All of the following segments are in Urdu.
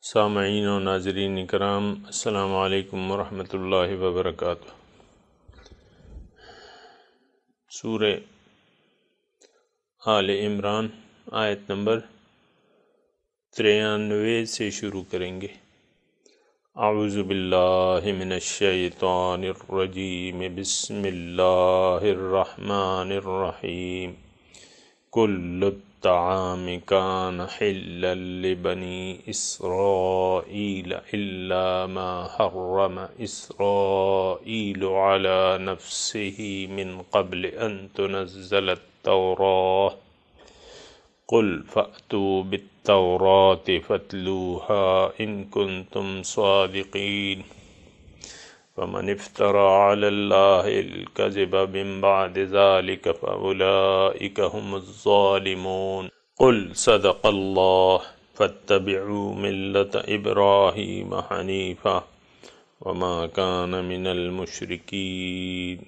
سامعین و ناظرین کرام، السلام علیکم ورحمۃ اللہ وبرکاتہ۔ سورہ آل عمران آیت نمبر 93 سے شروع کریں گے۔ اعوذ باللہ من الشیطان الرجیم، بسم اللہ الرحمن الرحیم۔ کل الطعام کان حلا لبنی اسرائیل الا ما حرم اسرائیل علی نفسہ من قبل ان تنزل التوراۃ قل فأتوا بالتوراۃ فاتلوها ان کنتم صادقین ومن افترى على الله الكذب من بعد ذلك فأولئك هم الظالمون قل صدق الله فاتبعوا ملة إبراهيم حنيفا وما كان من المشركين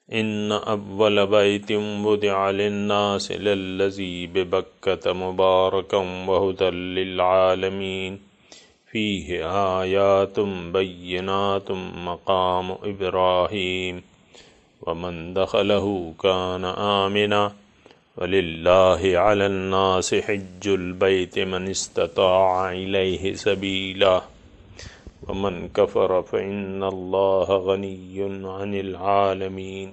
إن أول بيت وضع للناس للذي ببكة مباركا وهدى للعالمين فيه آيات بينات مقام إبراهيم ومن دخله كان آمنا ولله على الناس حج البيت من استطاع إليه سبيلا ومن كفر فإن الله غني عن العالمين۔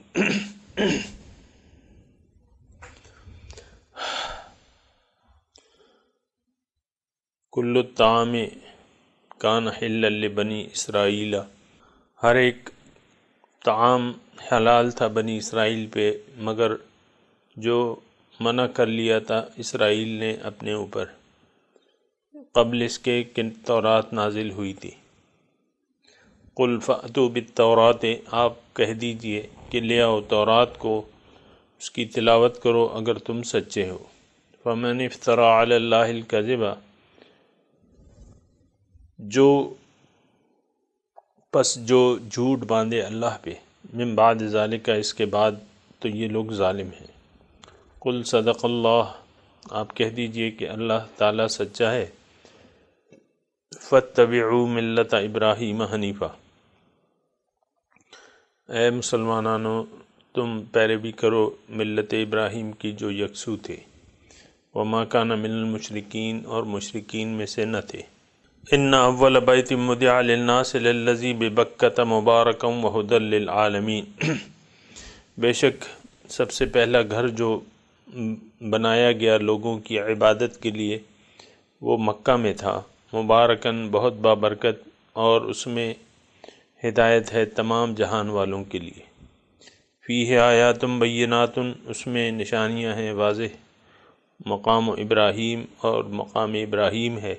کل الطعام کان حلا لبنی اسرائیل، ہر ایک طعام حلال تھا بنی اسرائیل پہ، مگر جو منع کر لیا تھا اسرائیل نے اپنے اوپر قبل اس کے کہ تورات نازل ہوئی تھی۔ قل فأتوا بالتوراۃ، آپ کہہ دیجئے کہ لے آؤ تورات کو، اس کی تلاوت کرو اگر تم سچے ہو۔ فمن افترى علی اللہ الکذب، جو جھوٹ باندھے اللہ پہ، من بعد ذالک، اس کے بعد، تو یہ لوگ ظالم ہیں۔ قل صدق اللہ، آپ کہہ دیجئے کہ اللہ تعالیٰ سچا ہے۔ فاتبعوا ملت ابراہیم حنیفا، اے مسلمانانو تم پیروی کرو ملت ابراہیم کی جو یکسو تھے۔ وما کان من المشرکین، اور مشرکین میں سے نہ تھے۔ ان اول بیت وضع للناس للذی ببکۃ مبارکا وہدی للعالمین، بے شک سب سے پہلا گھر جو بنایا گیا لوگوں کی عبادت کے لیے وہ مکہ میں تھا، مبارکاً بہت بابرکت، اور اس میں ہدایت ہے تمام جہان والوں کے لیے۔ فیہ آیات بینات، اس میں نشانیاں ہیں واضح۔ مقام ابراہیم، اور مقام ابراہیم ہے۔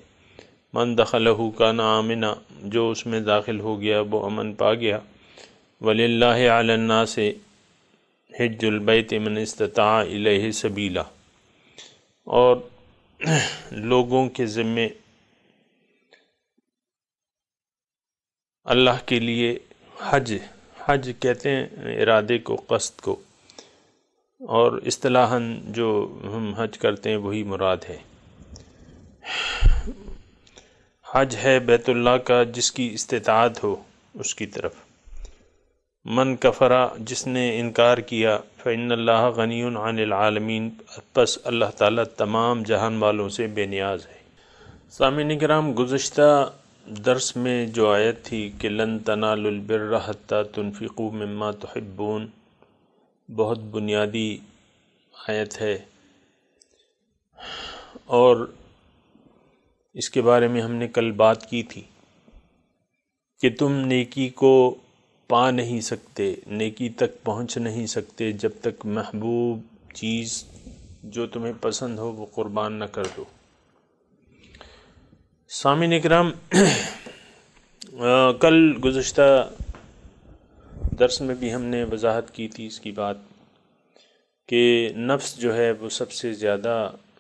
من دخلہ کان آمنا، جو اس میں داخل ہو گیا وہ امن پا گیا۔ وللہ علی الناس حج البیت من استطاع الیہ سبیلا، اور لوگوں کے ذمے اللہ کے لیے حج کہتے ہیں ارادے کو، قصد کو، اور اصطلاحاً جو ہم حج کرتے ہیں وہی مراد ہے۔ حج ہے بیت اللہ کا جس کی استطاعت ہو اس کی طرف۔ من کفرا، جس نے انکار کیا، فإن اللہ غنی عن العالمین، پس اللہ تعالیٰ تمام جہان والوں سے بے نیاز ہے۔ سامعین کرام، گزشتہ درس میں جو آیت تھی کہ لن تنالوا البر حتی تنفقوا مما تحبون، بہت بنیادی آیت ہے، اور اس کے بارے میں ہم نے کل بات کی تھی کہ تم نیکی کو پا نہیں سکتے، نیکی تک پہنچ نہیں سکتے جب تک محبوب چیز جو تمہیں پسند ہو وہ قربان نہ کر دو۔ سامعین اکرام، کل گزشتہ درس میں بھی ہم نے وضاحت کی تھی اس کی بات کہ نفس جو ہے وہ سب سے زیادہ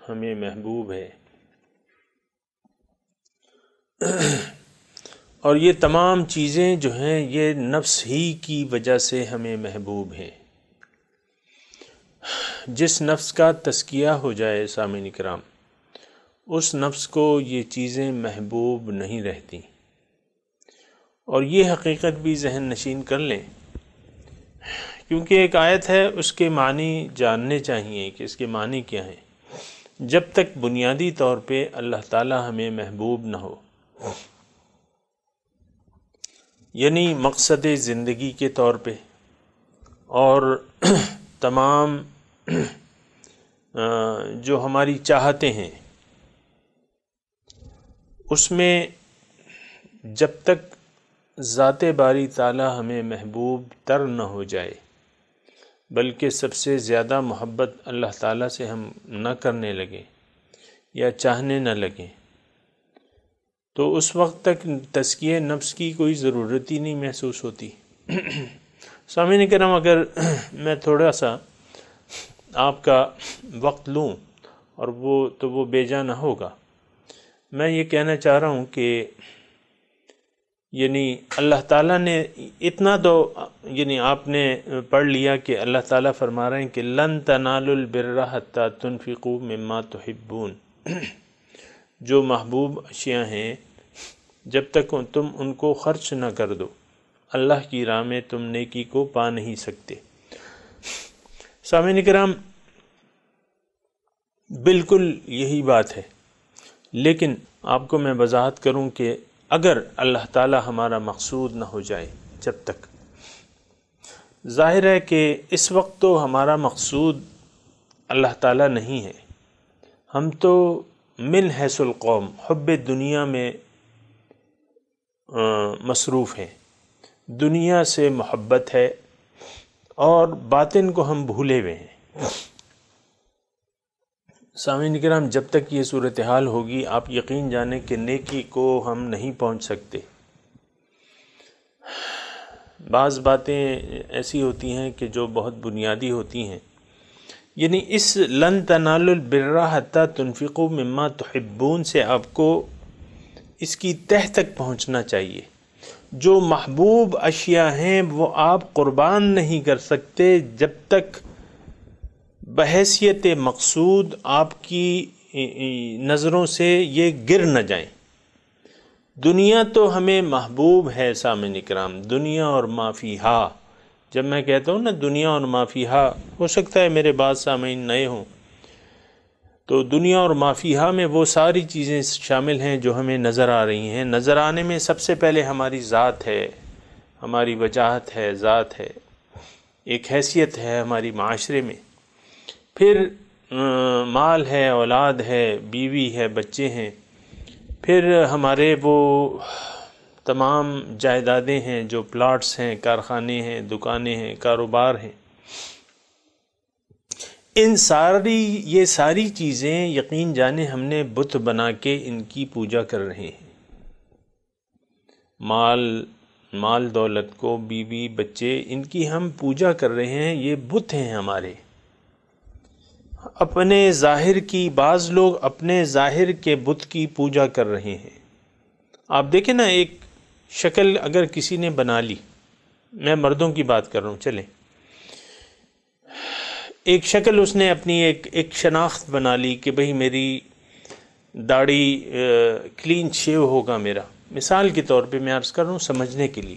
ہمیں محبوب ہے، اور یہ تمام چیزیں جو ہیں یہ نفس ہی کی وجہ سے ہمیں محبوب ہیں۔ جس نفس کا تزکیہ ہو جائے سامعین کرام، اس نفس کو یہ چیزیں محبوب نہیں رہتی۔ اور یہ حقیقت بھی ذہن نشین کر لیں، کیونکہ ایک آیت ہے، اس کے معنی جاننے چاہیے کہ اس کے معنی کیا ہیں۔ جب تک بنیادی طور پہ اللہ تعالی ہمیں محبوب نہ ہو، یعنی مقصد زندگی کے طور پہ اور تمام جو ہماری چاہتے ہیں، اس میں جب تک ذات باری تعالی ہمیں محبوب تر نہ ہو جائے، بلکہ سب سے زیادہ محبت اللہ تعالیٰ سے ہم نہ کرنے لگیں یا چاہنے نہ لگیں، تو اس وقت تک تزکیہ نفس کی کوئی ضرورت ہی نہیں محسوس ہوتی۔ سامعین کرام، اگر میں تھوڑا سا آپ کا وقت لوں اور وہ بے جا نہ ہوگا، میں یہ کہنا چاہ رہا ہوں کہ یعنی اللہ تعالیٰ نے اتنا تو یعنی آپ نے پڑھ لیا کہ اللہ تعالیٰ فرما رہے ہیں کہ لن تنالوا البر حتی تنفقوا مما تحبون، جو محبوب اشیاء ہیں جب تک تم ان کو خرچ نہ کر دو، اللہ کی راہ میں تم نیکی کو پا نہیں سکتے۔ سامعین کرام، بالکل یہی بات ہے، لیکن آپ کو میں وضاحت کروں کہ اگر اللہ تعالی ہمارا مقصود نہ ہو جائے، جب تک ظاہر ہے کہ اس وقت تو ہمارا مقصود اللہ تعالی نہیں ہے، ہم تو من حیث القوم حب دنیا میں مصروف ہیں، دنیا سے محبت ہے اور باطن کو ہم بھولے ہوئے ہیں۔ سامعین کرام، جب تک یہ صورتحال ہوگی، آپ یقین جانیں کہ نیکی کو ہم نہیں پہنچ سکتے۔ بعض باتیں ایسی ہوتی ہیں کہ جو بہت بنیادی ہوتی ہیں، یعنی اس لن تنالوا البر حتی تنفقوا مما تحبون سے آپ کو اس کی تہ تک پہنچنا چاہیے۔ جو محبوب اشیاء ہیں وہ آپ قربان نہیں کر سکتے جب تک بحیثیت مقصود آپ کی نظروں سے یہ گر نہ جائیں۔ دنیا تو ہمیں محبوب ہے سامعین کرام، دنیا اور ما فیہا۔ جب میں کہتا ہوں نا دنیا اور ما فیہا، ہو سکتا ہے میرے بعض سامعین نئے ہوں، تو دنیا اور ما فیہا میں وہ ساری چیزیں شامل ہیں جو ہمیں نظر آ رہی ہیں۔ نظر آنے میں سب سے پہلے ہماری ذات ہے، ہماری وجاہت ہے، ذات ہے، ایک حیثیت ہے ہماری معاشرے میں، پھر مال ہے، اولاد ہے، بیوی ہے، بچے ہیں، پھر ہمارے وہ تمام جائیدادیں ہیں جو پلاٹس ہیں، کارخانے ہیں، دکانیں ہیں، کاروبار ہیں۔ یہ ساری چیزیں یقین جانے ہم نے بت بنا کے ان کی پوجا کر رہے ہیں۔ مال دولت کو، بیوی بچے، ان کی ہم پوجا کر رہے ہیں، یہ بت ہیں ہمارے۔ اپنے ظاہر کی، بعض لوگ اپنے ظاہر کے بت کی پوجا کر رہے ہیں۔ آپ دیکھیں نا، ایک شکل اگر کسی نے بنا لی، میں مردوں کی بات کر رہا ہوں، چلیں، ایک شکل اس نے اپنی ایک شناخت بنا لی کہ بھئی میری داڑھی کلین شیو ہوگا، میرا مثال کے طور پہ میں عرض کر رہا ہوں سمجھنے کے لیے،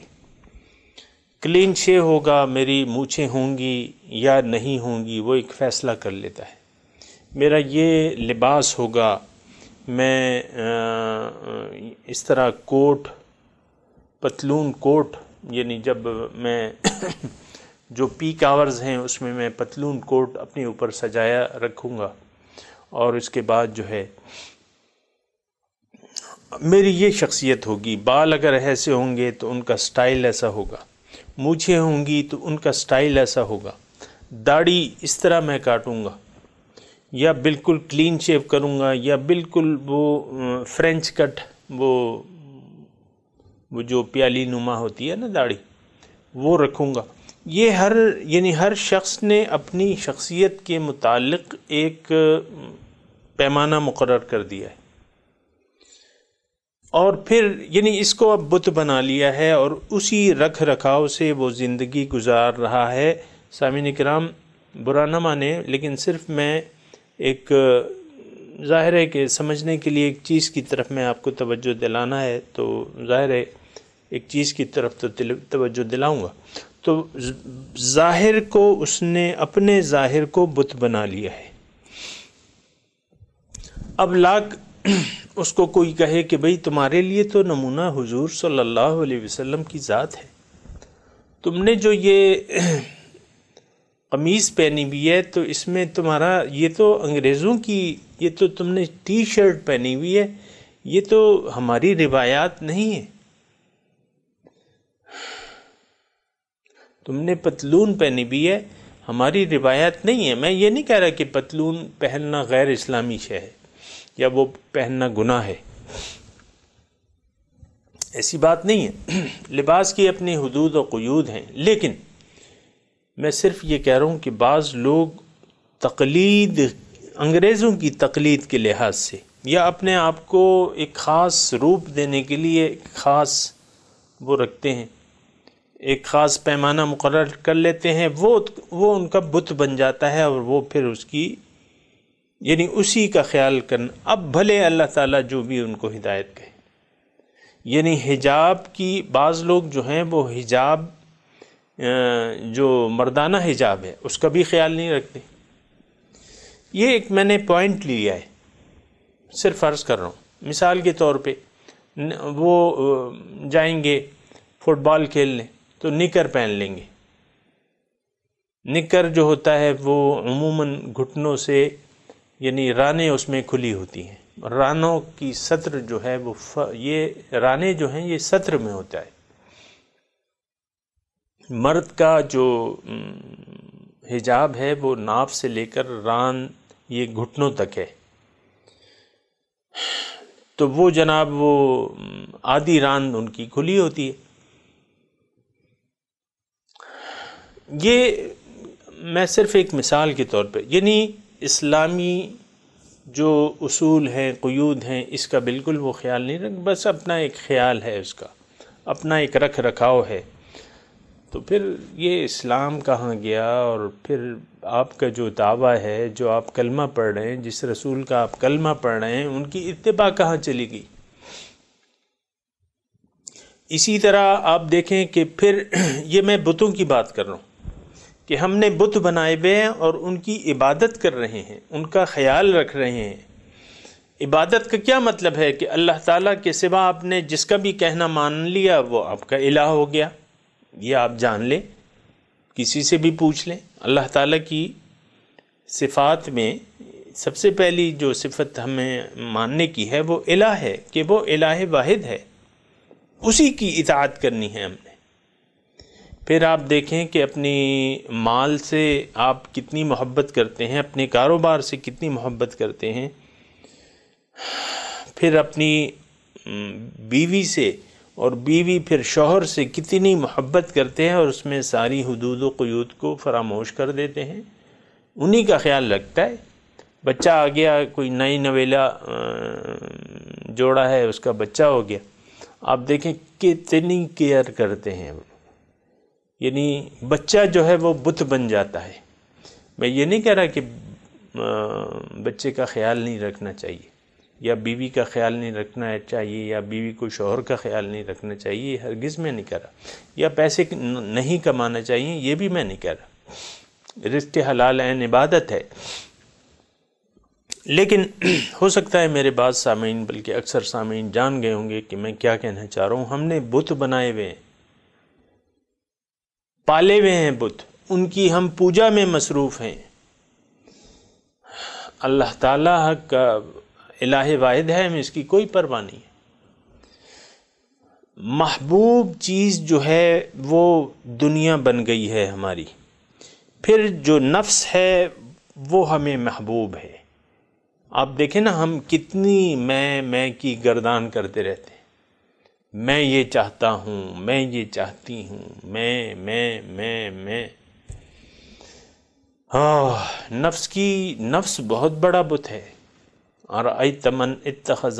کلین شیو ہوگا، میری مونچھیں ہوں گی یا نہیں ہوں گی، وہ ایک فیصلہ کر لیتا ہے، میرا یہ لباس ہوگا، میں اس طرح کوٹ، پتلون کوٹ، یعنی جب میں جو پیک آورز ہیں اس میں پتلون کوٹ اپنے اوپر سجایا رکھوں گا، اور اس کے بعد جو ہے میری یہ شخصیت ہوگی، بال اگر ایسے ہوں گے تو ان کا سٹائل ایسا ہوگا، مونچھیں ہوں گی تو ان کا سٹائل ایسا ہوگا، داڑھی اس طرح میں کاٹوں گا، یا بالکل کلین شیو کروں گا، یا بالکل وہ فرینچ کٹ، وہ جو پیالی نما ہوتی ہے نا داڑھی، وہ رکھوں گا۔ یہ ہر شخص نے اپنی شخصیت کے متعلق ایک پیمانہ مقرر کر دیا ہے، اور پھر یعنی اس کو اب بت بنا لیا ہے، اور اسی رکھ رکھاؤ سے وہ زندگی گزار رہا ہے۔ سامعین کرام، برا نہ مانے، لیکن صرف میں ایک ظاہر ہے کہ سمجھنے کے لیے ایک چیز کی طرف میں آپ کو توجہ دلانا ہے، تو ظاہر ہے ایک چیز کی طرف تو توجہ دلاؤں گا۔ تو ظاہر کو اس نے اپنے ظاہر کو بت بنا لیا ہے۔ اب لاکھ اس کو کوئی کہے کہ بھئی تمہارے لیے تو نمونہ حضور صلی اللہ علیہ وسلم کی ذات ہے، تم نے جو یہ قمیص پہنی ہوئی ہے تو اس میں تمہارا، یہ تو انگریزوں کی، یہ تو تم نے ٹی شرٹ پہنی ہوئی ہے، یہ تو ہماری روایات نہیں ہے، تم نے پتلون پہنی ہوئی ہے، ہماری روایات نہیں ہے۔ میں یہ نہیں کہہ رہا کہ پتلون پہننا غیر اسلامی شے ہے یا وہ پہننا گناہ ہے، ایسی بات نہیں ہے، لباس کی اپنی حدود و قیود ہیں، لیکن میں صرف یہ کہہ رہا ہوں کہ بعض لوگ تقلید، انگریزوں کی تقلید کے لحاظ سے یا اپنے آپ کو ایک خاص روپ دینے کے لیے ایک خاص وہ رکھتے ہیں، ایک خاص پیمانہ مقرر کر لیتے ہیں، وہ ان کا بت بن جاتا ہے، اور وہ پھر اس کی یعنی اسی کا خیال کرنا۔ اب بھلے اللہ تعالیٰ جو بھی ان کو ہدایت کرے، یعنی حجاب کی بعض لوگ جو ہیں وہ حجاب جو مردانہ حجاب ہے اس کا بھی خیال نہیں رکھتے۔ یہ ایک میں نے پوائنٹ لیا ہے، صرف عرض کر رہا ہوں، مثال کے طور پہ وہ جائیں گے فٹ بال کھیلنے تو نکر پہن لیں گے، نکر جو ہوتا ہے وہ عموماً گھٹنوں سے یعنی رانیں اس میں کھلی ہوتی ہیں، رانوں کی سطر جو ہے وہ یہ رانے جو ہیں یہ سطر میں ہوتا ہے، مرد کا جو حجاب ہے وہ ناف سے لے کر ران یہ گھٹنوں تک ہے، تو وہ جناب وہ آدھی ران ان کی کھلی ہوتی ہے۔ یہ میں صرف ایک مثال کے طور پہ، یعنی اسلامی جو اصول ہیں، قیود ہیں، اس کا بالکل وہ خیال نہیں رکھ، بس اپنا ایک خیال ہے، اس کا اپنا ایک رکھ رکھاؤ ہے، تو پھر یہ اسلام کہاں گیا؟ اور پھر آپ کا جو دعویٰ ہے، جو آپ کلمہ پڑھ رہے ہیں، جس رسول کا آپ کلمہ پڑھ رہے ہیں، ان کی اتباع کہاں چلی گئی؟ اسی طرح آپ دیکھیں کہ پھر یہ میں بتوں کی بات کر رہا ہوں کہ ہم نے بت بنائے ہوئے ہیں اور ان کی عبادت کر رہے ہیں، ان کا خیال رکھ رہے ہیں۔ عبادت کا کیا مطلب ہے کہ اللہ تعالیٰ کے سوا آپ نے جس کا بھی کہنا مان لیا وہ آپ کا الہ ہو گیا، یہ آپ جان لیں، کسی سے بھی پوچھ لیں۔ اللہ تعالیٰ کی صفات میں سب سے پہلی جو صفت ہمیں ماننے کی ہے وہ الہ ہے، کہ وہ الہ واحد ہے، اسی کی اطاعت کرنی ہے ہم نے۔ پھر آپ دیکھیں کہ اپنی مال سے آپ کتنی محبت کرتے ہیں، اپنے کاروبار سے کتنی محبت کرتے ہیں، پھر اپنی بیوی سے اور بیوی پھر شوہر سے کتنی محبت کرتے ہیں، اور اس میں ساری حدود و قیود کو فراموش کر دیتے ہیں، انہی کا خیال رکھتا ہے۔ بچہ آ گیا، کوئی نئی نویلا جوڑا ہے، اس کا بچہ ہو گیا، آپ دیکھیں کتنی کیئر کرتے ہیں، یعنی بچہ جو ہے وہ بت بن جاتا ہے۔ میں یہ نہیں کہہ رہا کہ بچے کا خیال نہیں رکھنا چاہیے، یا بیوی کا خیال نہیں رکھنا چاہیے، یا بیوی کو شوہر کا خیال نہیں رکھنا چاہیے، ہرگز میں نہیں کہہ رہا، یا پیسے نہیں کمانا چاہیے، یہ بھی میں نہیں کہہ رہا، رزق حلال عین عبادت ہے۔ لیکن ہو سکتا ہے میرے بعض سامعین، بلکہ اکثر سامعین جان گئے ہوں گے کہ میں کیا کہنا چاہ رہا ہوں۔ ہم نے بت بنائے ہوئے ہیں، پالے ہوئے ہیں بت، ان کی ہم پوجا میں مصروف ہیں۔ اللہ تعالیٰ کا الہ واحد ہے، ہمیں اس کی کوئی پرواہ نہیں ہے۔ محبوب چیز جو ہے وہ دنیا بن گئی ہے ہماری، پھر جو نفس ہے وہ ہمیں محبوب ہے۔ آپ دیکھیں نا، ہم کتنی میں کی گردان کرتے رہتے ہیں، میں یہ چاہتا ہوں، میں یہ چاہتی ہوں، میں نفس بہت بڑا بت ہے۔ ارأیت من اتخذ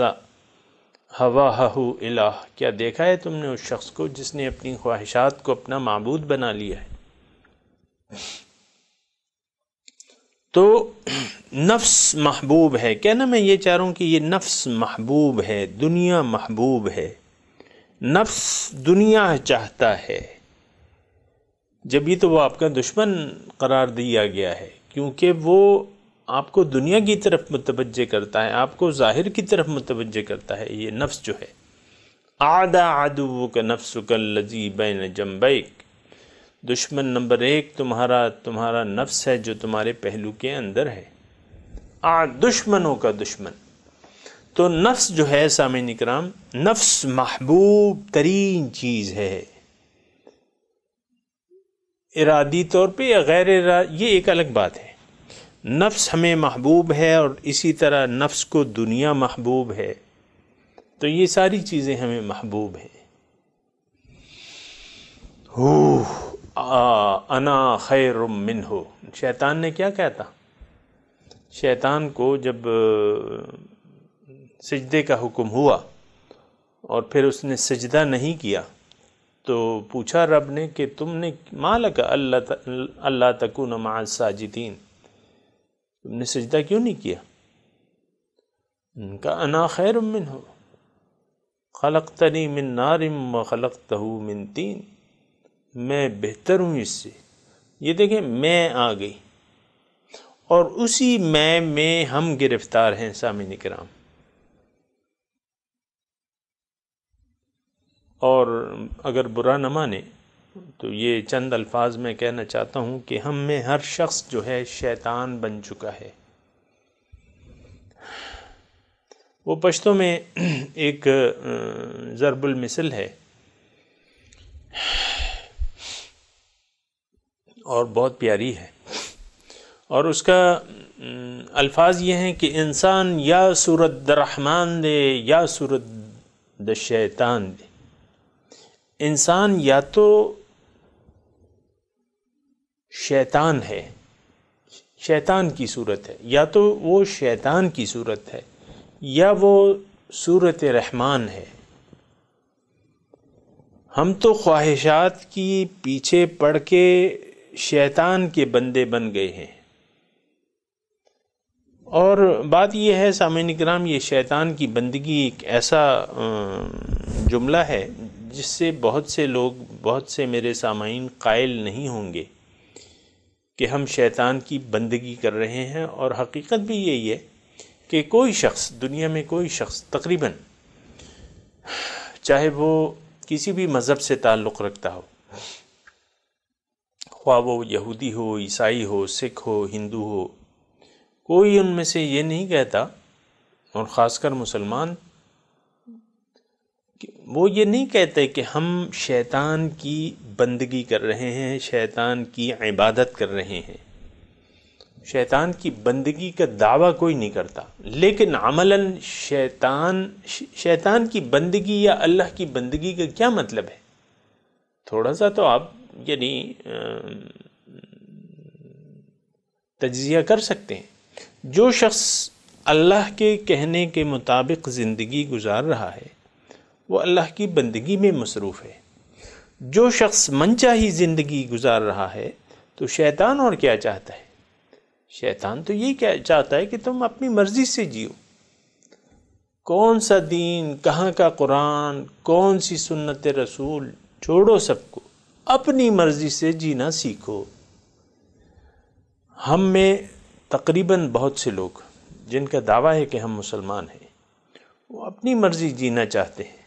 ہواہ الہ، کیا دیکھا ہے تم نے اس شخص کو جس نے اپنی خواہشات کو اپنا معبود بنا لیا ہے؟ تو نفس محبوب ہے، کہنا میں یہ چاہ رہا ہوں کہ یہ نفس محبوب ہے، دنیا محبوب ہے، نفس دنیا چاہتا ہے. جب یہ تو وہ آپ کا دشمن قرار دیا گیا ہے، کیونکہ وہ آپ کو دنیا کی طرف متوجہ کرتا ہے، آپ کو ظاہر کی طرف متوجہ کرتا ہے. یہ نفس جو ہے، اعدى عدوک نفسک الذی بین جنبیک، دشمن نمبر 1 تمہارا نفس ہے جو تمہارے پہلو کے اندر ہے، دشمنوں کا دشمن. تو نفس جو ہے سامعین کرام، نفس محبوب ترین چیز ہے، ارادی طور پہ یا غیر ارادی یہ ایک الگ بات ہے. نفس ہمیں محبوب ہے اور اسی طرح نفس کو دنیا محبوب ہے، تو یہ ساری چیزیں ہمیں محبوب ہیں. انا خیر منہ، شیطان نے کیا کہتا؟ شیطان کو جب سجدے کا حکم ہوا اور پھر اس نے سجدہ نہیں کیا تو پوچھا رب نے کہ تم نے ما لک اللہ تکون مع الساجدین، تم نے سجدہ کیوں نہیں کیا؟ ان کا انا خیر منہ خلقتنی من نار وخلقتہ من طین، میں بہتر ہوں اس سے. یہ دیکھیں میں آ گئی اور اسی میں ہم گرفتار ہیں سامعین کرام. اور اگر برا نہ مانے تو یہ چند الفاظ میں کہنا چاہتا ہوں کہ ہم میں ہر شخص جو ہے شیطان بن چکا ہے. وہ پشتوں میں ایک ضرب المثل ہے اور بہت پیاری ہے، اور اس کا الفاظ یہ ہیں کہ انسان یا صورت در رحمان دے یا صورت در شیطان دے. انسان یا تو شیطان ہے، شیطان کی صورت ہے، یا تو وہ شیطان کی صورت ہے، یا وہ صورت رحمان ہے. ہم تو خواہشات کی پیچھے پڑ کے شیطان کے بندے بن گئے ہیں. اور بات یہ ہے سامعین کرام، یہ شیطان کی بندگی ایک ایسا جملہ ہے جس سے بہت سے لوگ، بہت سے میرے سامعین قائل نہیں ہوں گے کہ ہم شیطان کی بندگی کر رہے ہیں. اور حقیقت بھی یہی ہے کہ کوئی شخص، دنیا میں کوئی شخص تقریباً، چاہے وہ کسی بھی مذہب سے تعلق رکھتا ہو، خواہ وہ یہودی ہو، عیسائی ہو، سکھ ہو، ہندو ہو، کوئی ان میں سے یہ نہیں کہتا، اور خاص کر مسلمان، وہ یہ نہیں کہتے کہ ہم شیطان کی بندگی کر رہے ہیں، شیطان کی عبادت کر رہے ہیں. شیطان کی بندگی کا دعویٰ کوئی نہیں کرتا، لیکن عملاً شیطان کی بندگی یا اللہ کی بندگی کا کیا مطلب ہے؟ تھوڑا سا تو آپ یعنی تجزیہ کر سکتے ہیں. جو شخص اللہ کے کہنے کے مطابق زندگی گزار رہا ہے وہ اللہ کی بندگی میں مصروف ہے. جو شخص منچاہی زندگی گزار رہا ہے تو شیطان اور کیا چاہتا ہے؟ شیطان تو یہ کیا چاہتا ہے کہ تم اپنی مرضی سے جیو. کون سا دین، کہاں کا قرآن، کون سی سنت رسول، چھوڑو سب کو، اپنی مرضی سے جینا سیکھو. ہم میں تقریباً بہت سے لوگ جن کا دعویٰ ہے کہ ہم مسلمان ہیں، وہ اپنی مرضی جینا چاہتے ہیں،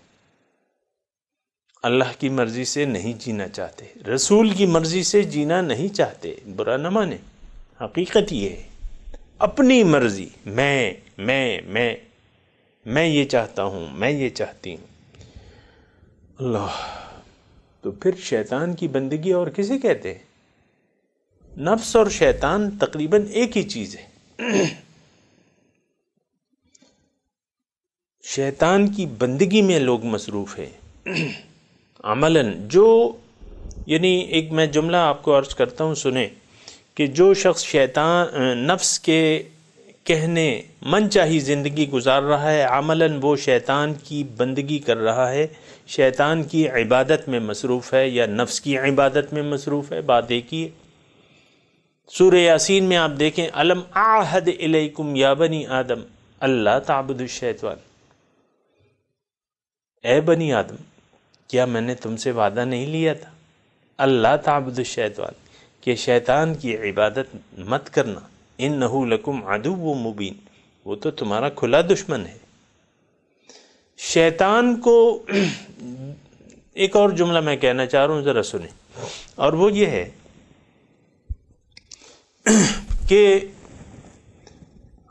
اللہ کی مرضی سے نہیں جینا چاہتے، رسول کی مرضی سے جینا نہیں چاہتے. برا نہ مانے، حقیقت یہ ہے. اپنی مرضی، میں یہ چاہتا ہوں، میں یہ چاہتی ہوں. اللہ، تو پھر شیطان کی بندگی اور کسے کہتے ہیں؟ نفس اور شیطان تقریباً ایک ہی چیز ہے. شیطان کی بندگی میں لوگ مصروف ہیں عملاً. جو یعنی ایک میں جملہ آپ کو عرض کرتا ہوں، سنیں کہ جو شخص نفس کے کہنے من چاہی زندگی گزار رہا ہے، عملاً وہ شیطان کی بندگی کر رہا ہے، شیطان کی عبادت میں مصروف ہے یا نفس کی عبادت میں مصروف ہے. بات ایک ہی ہے. سورہ یاسین میں آپ دیکھیں الم اعہد الیکم یا بنی آدم اللہ تعبدوا الشیطان، اے بنی آدم کیا میں نے تم سے وعدہ نہیں لیا تھا اللہ تعبدوا الشیطان کہ شیطان کی عبادت مت کرنا، انہ لکم عدو مبین وہ تو تمہارا کھلا دشمن ہے۔ شیطان کو ایک اور جملہ میں کہنا چاہ رہا ہوں، ذرا سنیں، اور وہ یہ ہے کہ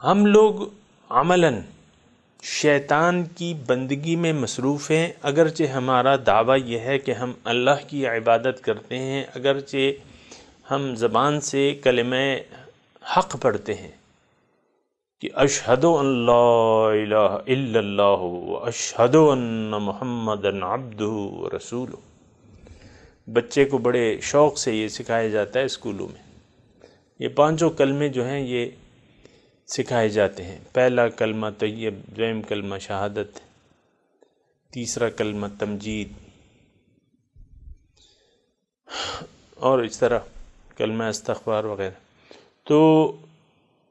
ہم لوگ عملاً شیطان کی بندگی میں مصروف ہیں، اگرچہ ہمارا دعویٰ یہ ہے کہ ہم اللہ کی عبادت کرتے ہیں، اگرچہ ہم زبان سے کلمہ حق پڑھتے ہیں کہ اشہد ان لا الہ الا اللہ واشہد ان محمدً عبدہ ورسولہ۔ بچے کو بڑے شوق سے یہ سکھایا جاتا ہے اسکولوں میں، یہ پانچوں کلمے جو ہیں یہ سکھائے جاتے ہیں، پہلا کلمہ طیب، دویم کلمہ شہادت، تیسرا کلمہ تمجید، اور اس طرح کلمہ استغفار وغیرہ۔ تو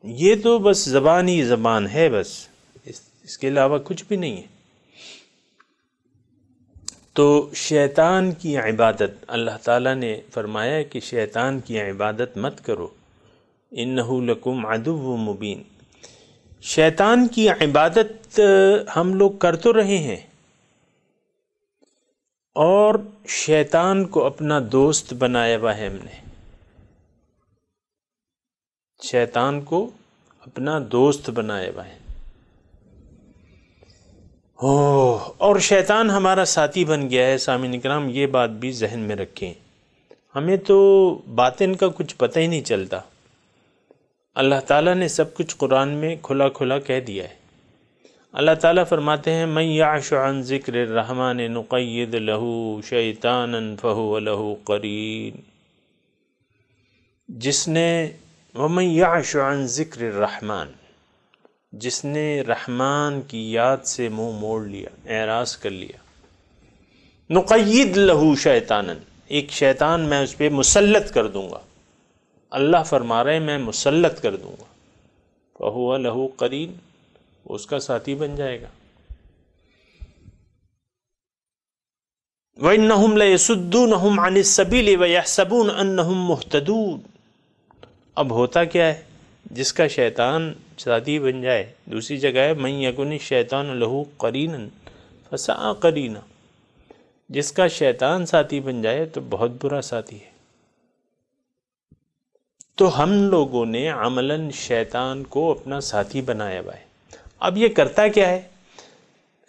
یہ تو بس زبانی زبان ہے، بس اس کے علاوہ کچھ بھی نہیں ہے۔ تو شیطان کی عبادت اللہ تعالیٰ نے فرمایا کہ شیطان کی عبادت مت کرو، انہ لکم عدو مبین۔ شیطان کی عبادت ہم لوگ کر تو رہے ہیں، اور شیطان کو اپنا دوست بنایا ہوا ہے ہم نے، شیطان کو اپنا دوست بنایا ہوا ہے، اور شیطان ہمارا ساتھی بن گیا ہے۔ سامعین کرام یہ بات بھی ذہن میں رکھیں، ہمیں تو باطن کا کچھ پتہ ہی نہیں چلتا، اللہ تعالیٰ نے سب کچھ قرآن میں کھلا کھلا کہہ دیا ہے۔ اللہ تعالیٰ فرماتے ہیں من یعش عن ذکر الرحمن نقید لہ شیطانا فہو لہ قرین، جس نے ومن یعش عن ذکر الرحمن، جس نے رحمان کی یاد سے منہ موڑ لیا، اعراض کر لیا، نقید لہ شیطانا، ایک شیطان میں اس پہ مسلط کر دوں گا، اللہ فرما رہے میں مسلط کر دوں گا، فہو لہ قرین، وہ اس کا ساتھی بن جائے گا۔ وَإِنَّهُمْ لَيَسُدُّونَهُمْ عَنِ السَّبِيلِ وَيَحْسَبُونَ أَنَّهُمْ مُهْتَدُونَ۔ اب ہوتا کیا ہے، جس کا شیطان ساتھی بن جائے، دوسری جگہ ہے مَن يَكُنِ الشَّيْطَانُ لَهُ قَرِينًا فَسَاءَ قَرِينًا، جس کا شیطان ساتھی بن جائے تو بہت برا ساتھی ہے۔ تو ہم لوگوں نے عملاً شیطان کو اپنا ساتھی بنایا ہوا ہے۔ اب یہ کرتا کیا ہے،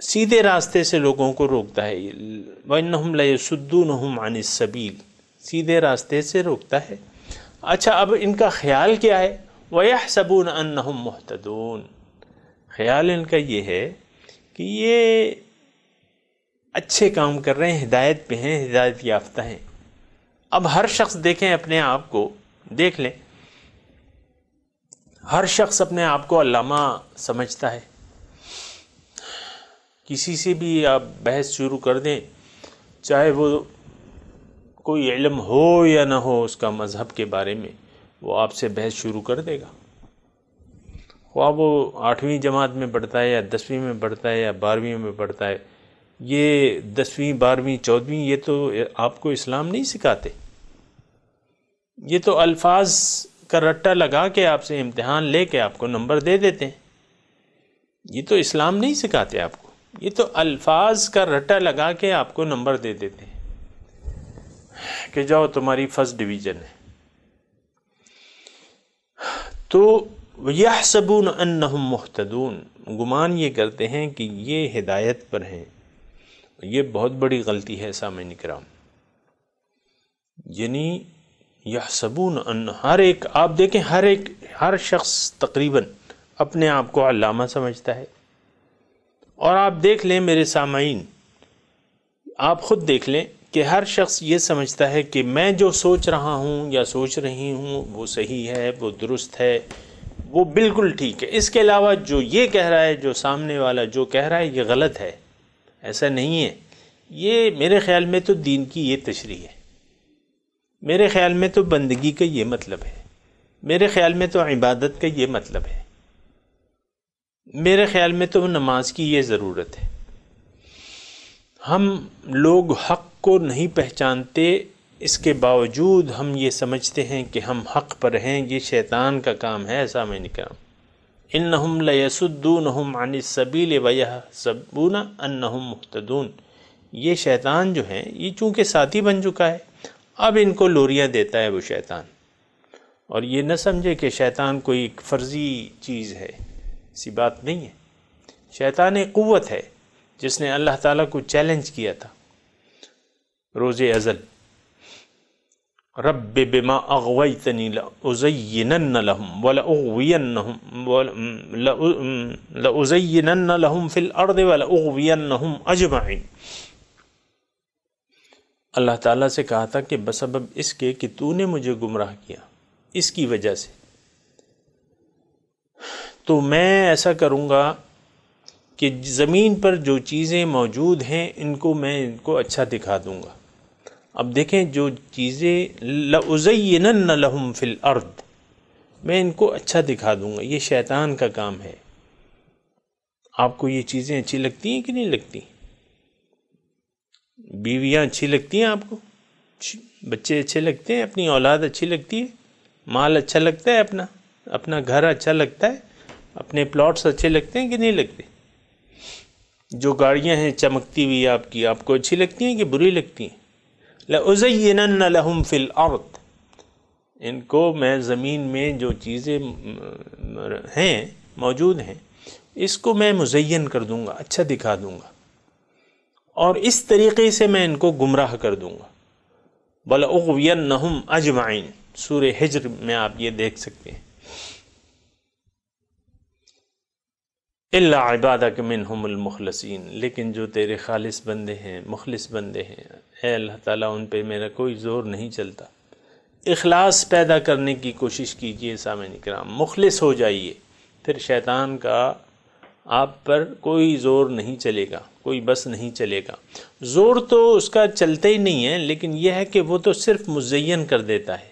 سیدھے راستے سے لوگوں کو روکتا ہے، وَإِنَّهُمْ لَيَسُدُّونَهُمْ عَنِ السَّبِيلِ، سیدھے راستے سے روکتا ہے۔ اچھا اب ان کا خیال کیا ہے، وَيَحْسَبُونَ أَنَّهُمْ مُهْتَدُونَ، خیال ان کا یہ ہے کہ یہ اچھے کام کر رہے ہیں، ہدایت پہ ہیں، ہدایت یافتہ ہیں۔ اب ہر شخص دیکھیں اپنے آپ کو، دیکھ لیں، ہر شخص اپنے آپ کو علامہ سمجھتا ہے۔ کسی سے بھی آپ بحث شروع کر دیں، چاہے وہ کوئی علم ہو یا نہ ہو اس کا مذہب کے بارے میں، وہ آپ سے بحث شروع کر دے گا، خواہ وہ 8ویں جماعت میں پڑھتا ہے یا 10ویں میں پڑھتا ہے یا 12ویں میں پڑھتا ہے۔ یہ 10ویں 12ویں 14ویں یہ تو آپ کو اسلام نہیں سکھاتے، یہ تو الفاظ کا رٹا لگا کے آپ سے امتحان لے کے آپ کو نمبر دے دیتے ہیں، یہ تو اسلام نہیں سکھاتے آپ کو، یہ تو الفاظ کا رٹا لگا کے آپ کو نمبر دے دیتے ہیں کہ جاؤ تمہاری فرسٹ ڈویژن ہے۔ تو یحسبون انہم مہتدون، گمان یہ کرتے ہیں کہ یہ ہدایت پر ہیں، یہ بہت بڑی غلطی ہے سامعین کرام۔ یعنی یحسبون ان، ہر ایک آپ دیکھیں، ہر شخص تقریباً اپنے آپ کو علامہ سمجھتا ہے، اور آپ دیکھ لیں میرے سامعین، آپ خود دیکھ لیں کہ ہر شخص یہ سمجھتا ہے کہ میں جو سوچ رہا ہوں یا سوچ رہی ہوں وہ صحیح ہے، وہ درست ہے، وہ بالکل ٹھیک ہے، اس کے علاوہ جو یہ کہہ رہا ہے، جو سامنے والا جو کہہ رہا ہے یہ غلط ہے، ایسا نہیں ہے۔ یہ میرے خیال میں تو دین کی یہ تشریح ہے، میرے خیال میں تو بندگی کا یہ مطلب ہے میرے خیال میں تو عبادت کا یہ مطلب ہے، میرے خیال میں تو نماز کی یہ ضرورت ہے۔ ہم لوگ حق کو نہیں پہچانتے، اس کے باوجود ہم یہ سمجھتے ہیں کہ ہم حق پر ہیں، یہ شیطان کا کام ہے۔ ایسا میں نہیں کہا، انہم لیصدونہم عن السبیل ویحسبون انہم مہتدون، یہ شیطان جو ہے یہ چونکہ ساتھی بن چکا ہے، اب ان کو لوریاں دیتا ہے وہ شیطان۔ اور یہ نہ سمجھے کہ شیطان کوئی ایک فرضی چیز ہے، ایسی بات نہیں ہے۔ شیطان ایک قوت ہے جس نے اللہ تعالیٰ کو چیلنج کیا تھا روز ازل، رب بما اغویتنی لأزینن لہم لأزینن لہم فی الارض ولأغوینہم اجمعین۔ اللہ تعالیٰ سے کہا تھا کہ بسبب اس کے کہ تو نے مجھے گمراہ کیا، اس کی وجہ سے تو میں ایسا کروں گا کہ زمین پر جو چیزیں موجود ہیں ان کو اچھا دکھا دوں گا۔ اب دیکھیں جو چیزیں لَأُزَيِّنَنَّ لَهُمْ فِي الْأَرْضِ، میں ان کو اچھا دکھا دوں گا، یہ شیطان کا کام ہے۔ آپ کو یہ چیزیں اچھی لگتی ہیں کہ نہیں لگتی؟ بیویاں اچھی لگتی ہیں آپ کو؟ بچے اچھے لگتے ہیں؟ اپنی اولاد اچھی لگتی ہے؟ مال اچھا لگتا ہے؟ اپنا گھر اچھا لگتا ہے؟ اپنے پلاٹس اچھے لگتے ہیں کہ نہیں لگتے؟ جو گاڑیاں ہیں چمکتی ہوئی آپ کو اچھی لگتی ہیں کہ بری لگتی ہیں؟ لَأُزَيِّنَنَّ لَهُمْ فِي الْأَرْضِ، ان کو میں زمین میں جو چیزیں ہیں موجود ہیں اس کو میں مزین کر دوں گا، اچھا دکھا دوں گا، اور اس طریقے سے میں ان کو گمراہ کر دوں گا۔ وَلَأُغْوِيَنَّهُمْ أَجْمَعِينَ، سورہ حجر میں آپ یہ دیکھ سکتے ہیں۔ إِلَّا عِبَادَكَ مِنْهُمُ الْمُخْلَصِينَ، لیکن جو تیرے خالص بندے ہیں، مخلص بندے ہیں، اے اللہ تعالیٰ ان پہ میرا کوئی زور نہیں چلتا۔ اخلاص پیدا کرنے کی کوشش کیجئے سامعین کرام، مخلص ہو جائیے، پھر شیطان کا آپ پر کوئی زور نہیں چلے گا، کوئی بس نہیں چلے گا۔ زور تو اس کا چلتا ہی نہیں ہے، لیکن یہ ہے کہ وہ تو صرف مزین کر دیتا ہے،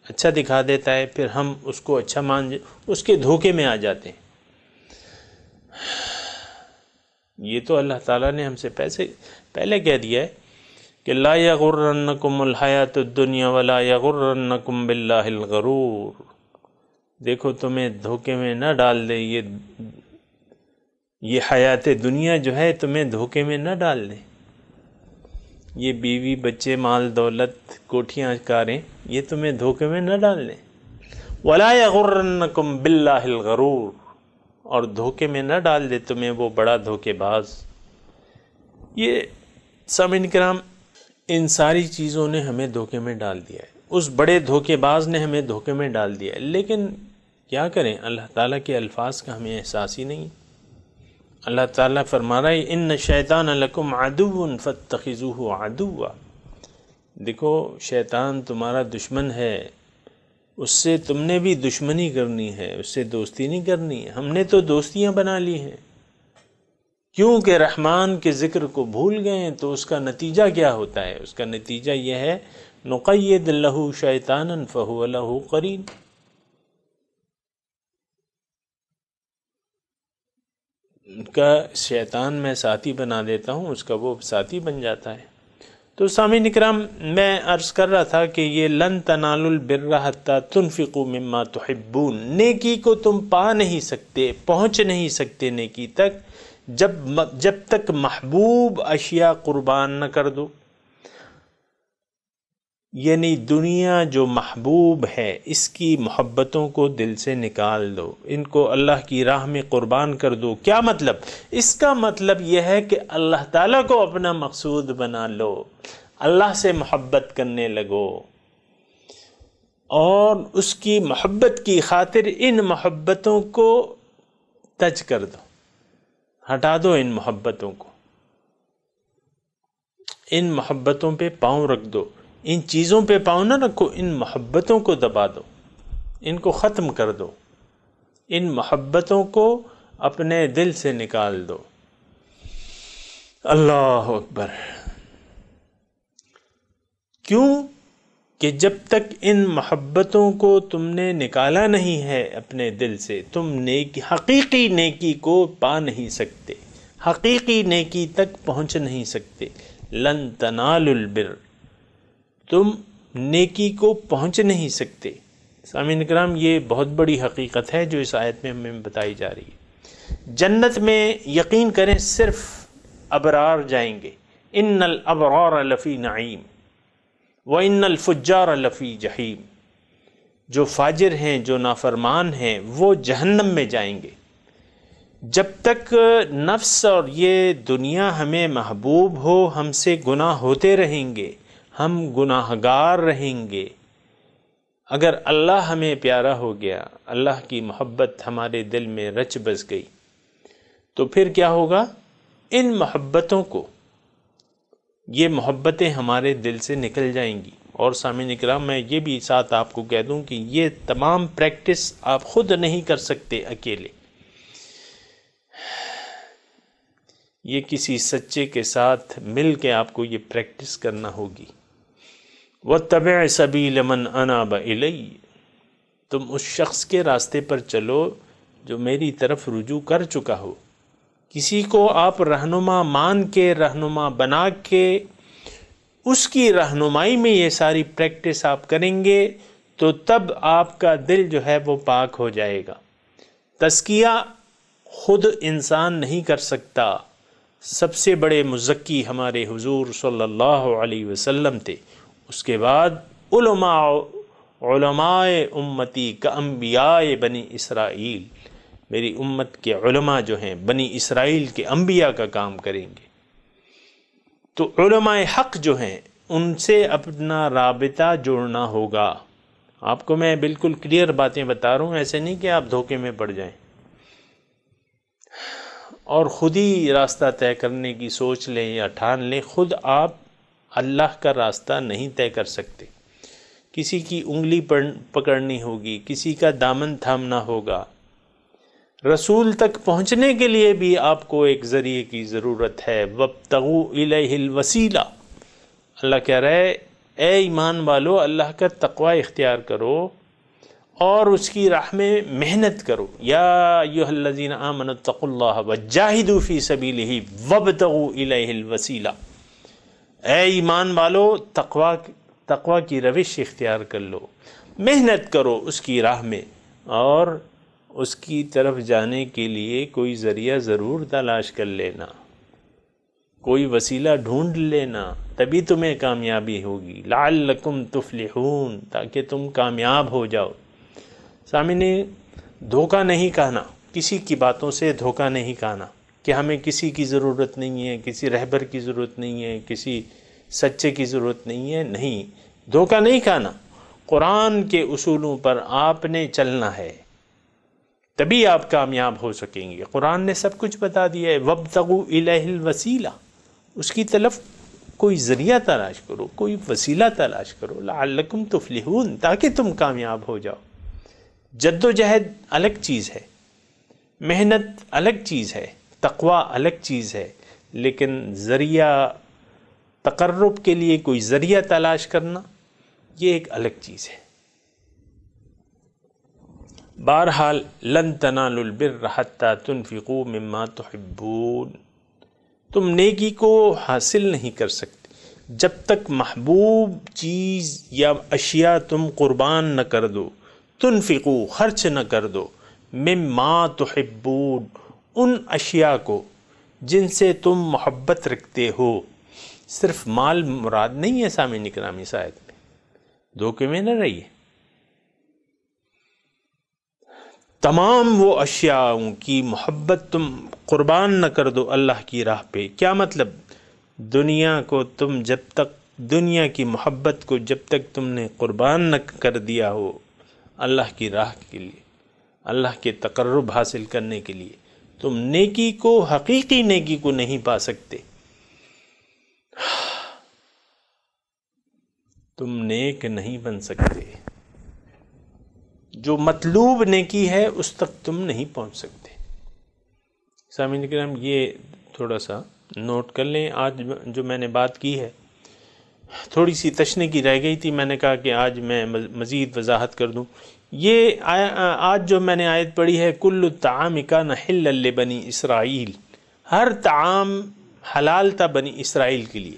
اچھا دکھا دیتا ہے، پھر ہم اس کو اچھا اس کے دھوکے میں آ جاتے ہیں۔ یہ تو اللہ تعالیٰ نے ہم سے پہلے کہہ دیا ہے کہ لا یغرنکم الحیات الدنیا ولا یغرنکم باللہ الغرور، دیکھو تمہیں دھوکے میں نہ ڈال دے، یہ حیات دنیا جو ہے تمہیں دھوکے میں نہ ڈال دے، یہ بیوی بچے مال دولت کوٹھیاں کاریں یہ تمہیں دھوکے میں نہ ڈال دیں۔ ولا یغرنکم باللہ الغرور، اور دھوکے میں نہ ڈال دے تمہیں وہ بڑا دھوکے باز۔ یہ سامعین کرام ان ساری چیزوں نے ہمیں دھوکے میں ڈال دیا ہے، اس بڑے دھوکے باز نے ہمیں دھوکے میں ڈال دیا ہے، لیکن کیا کریں، اللہ تعالیٰ کے الفاظ کا ہمیں احساس ہی نہیں۔ اللہ تعالیٰ فرما رہا ہے ان الشیطان لکم عدو فاتخذوہ عدوا، دیکھو شیطان تمہارا دشمن ہے، اس سے تم نے بھی دشمنی کرنی ہے، اس سے دوستی نہیں کرنی ہے۔ ہم نے تو دوستیاں بنا لی ہیں، کیونکہ رحمان کے ذکر کو بھول گئے ہیں، تو اس کا نتیجہ کیا ہوتا ہے؟ اس کا نتیجہ یہ ہے نقید لہ شیطانا فہو لہ قرین، ان کا شیطان میں ساتھی بنا دیتا ہوں، اس کا وہ ساتھی بن جاتا ہے۔ تو سامعین اکرام میں عرض کر رہا تھا کہ یہ لن تنالوا البر حتی تنفقوا مما تحبون، نیکی کو تم پا نہیں سکتے، پہنچ نہیں سکتے نیکی تک جب تک محبوب اشیاء قربان نہ کر دو، یعنی دنیا جو محبوب ہے اس کی محبتوں کو دل سے نکال دو، ان کو اللہ کی راہ میں قربان کر دو۔ کیا مطلب؟ اس کا مطلب یہ ہے کہ اللہ تعالیٰ کو اپنا مقصود بنا لو، اللہ سے محبت کرنے لگو، اور اس کی محبت کی خاطر ان محبتوں کو تج کر دو، ہٹا دو ان محبتوں کو، ان محبتوں پہ پاؤں رکھ دو، ان چیزوں پہ پاؤں نہ رکھو، ان محبتوں کو دبا دو، ان کو ختم کر دو، ان محبتوں کو اپنے دل سے نکال دو۔ اللہ اکبر! کیوں؟ کہ جب تک ان محبتوں کو تم نے نکالا نہیں ہے اپنے دل سے، تم حقیقی نیکی کو پا نہیں سکتے، حقیقی نیکی تک پہنچ نہیں سکتے۔ لن تنالوا البر، تم نیکی کو پہنچ نہیں سکتے۔ سامعین کرام، یہ بہت بڑی حقیقت ہے جو اس آیت میں ہمیں بتائی جا رہی ہے۔ جنت میں یقین کریں صرف ابرار جائیں گے، ان الابرار لفی نعیم وان الفجار لفی جحیم۔ جو فاجر ہیں، جو نافرمان ہیں، وہ جہنم میں جائیں گے۔ جب تک نفس اور یہ دنیا ہمیں محبوب ہو، ہم سے گناہ ہوتے رہیں گے، ہم گناہ گار رہیں گے۔ اگر اللہ ہمیں پیارا ہو گیا، اللہ کی محبت ہمارے دل میں رچ بس گئی، تو پھر کیا ہوگا؟ ان محبتوں کو، یہ محبتیں ہمارے دل سے نکل جائیں گی۔ اور سامعین اکرام، میں یہ بھی ساتھ آپ کو کہہ دوں کہ یہ تمام پریکٹس آپ خود نہیں کر سکتے اکیلے، یہ کسی سچے کے ساتھ مل کے آپ کو یہ پریکٹس کرنا ہوگی۔ وَاتَّبِعْ سَبِيلَ مَنْ أَنَابَ إِلَيَّ، تم اس شخص کے راستے پر چلو جو میری طرف رجوع کر چکا ہو۔ کسی کو آپ رہنما مان کے، رہنما بنا کے، اس کی رہنمائی میں یہ ساری پریکٹس آپ کریں گے تو تب آپ کا دل جو ہے وہ پاک ہو جائے گا۔ تزکیہ خود انسان نہیں کر سکتا، سب سے بڑے مزکی ہمارے حضور صلی اللہ علیہ وسلم تھے۔ اس کے بعد علماء امتی کا انبیاء بنی اسرائیل، میری امت کے علماء جو ہیں بنی اسرائیل کے انبیاء کا کام کریں گے۔ تو علماء حق جو ہیں ان سے اپنا رابطہ جوڑنا ہوگا۔ آپ کو میں بالکل کلیئر باتیں بتا رہا ہوں، ایسے نہیں کہ آپ دھوکے میں پڑ جائیں اور خود ہی راستہ طے کرنے کی سوچ لیں یا ٹھان لیں۔ خود آپ اللہ کا راستہ نہیں طے کر سکتے، کسی کی انگلی پکڑنی ہوگی، کسی کا دامن تھامنا ہوگا۔ رسول تک پہنچنے کے لیے بھی آپ کو ایک ذریعے کی ضرورت ہے۔ وَابْتَغُوا إِلَيْهِ الْوَسِيلَةَ، اللہ کہہ رہا ہے اے ایمان والو، اللہ کا تقوی اختیار کرو اور اس کی راہ میں محنت کرو۔ یا ایھا الذین آمنوا اتقوا اللہ وجاہدوا فی سبیلہ وابتغوا الیہ الوسیلہ، اے ایمان والو تقوی کی روش اختیار کر لو، محنت کرو اس کی راہ میں، اور اس کی طرف جانے کے لیے کوئی ذریعہ ضرور تلاش کر لینا، کوئی وسیلہ ڈھونڈ لینا، تبھی تمہیں کامیابی ہوگی۔ لعلکم تفلحون، تاکہ تم کامیاب ہو جاؤ۔ سامعین، دھوکہ نہیں کھانا، کسی کی باتوں سے دھوکہ نہیں کھانا کہ ہمیں کسی کی ضرورت نہیں ہے، کسی رہبر کی ضرورت نہیں ہے، کسی سچے کی ضرورت نہیں ہے، نہیں، دھوکہ نہیں کھانا۔ قرآن کے اصولوں پر آپ نے چلنا ہے، تبھی آپ کامیاب ہو سکیں گے۔ قرآن نے سب کچھ بتا دیا ہے۔ وَابْتَغُوا إِلَيْهِ الْوَسِيلَةَ، اس کی طرف کوئی ذریعہ تلاش کرو، کوئی وسیلہ تلاش کرو۔ لعلکم تفلحون، تاکہ تم کامیاب ہو جاؤ۔ جد و جہد الگ چیز ہے، محنت الگ چیز ہے، تقوی الگ چیز ہے، لیکن ذریعہ تقرب کے لیے کوئی ذریعہ تلاش کرنا یہ ایک الگ چیز ہے۔ بہرحال لن تنالوا البر حتی تنفقوا مما تحبون، تم نیکی کو حاصل نہیں کر سکتے جب تک محبوب چیز یا اشیاء تم قربان نہ کر دو، تنفقوا خرچ نہ کر دو، مما تحبون ان اشیاء کو جن سے تم محبت رکھتے ہو۔ صرف مال مراد نہیں ہے سامعین کرام، اس آیت میں دھوکے میں نہ رہیے، تمام وہ اشیاء کی محبت تم قربان نہ کر دو اللہ کی راہ پہ۔ کیا مطلب؟ دنیا کو تم جب تک، دنیا کی محبت کو جب تک تم نے قربان نہ کر دیا ہو اللہ کی راہ کے لیے، اللہ کے تقرب حاصل کرنے کے لیے، تم نیکی کو، حقیقی نیکی کو نہیں پا سکتے۔ تم نیک نہیں بن سکتے، جو مطلوب نیکی ہے اس تک تم نہیں پہنچ سکتے۔ سامعین کرام، یہ تھوڑا سا نوٹ کر لیں، آج جو میں نے بات کی ہے تھوڑی سی تشنے کی رہ گئی تھی، میں نے کہا کہ آج میں مزید وضاحت کر دوں۔ یہ آج جو میں نے آیت پڑھی ہے، کل الطعام کان حلا لبنی اسرائیل، ہر طعام حلال تھا بنی اسرائیل کے لیے۔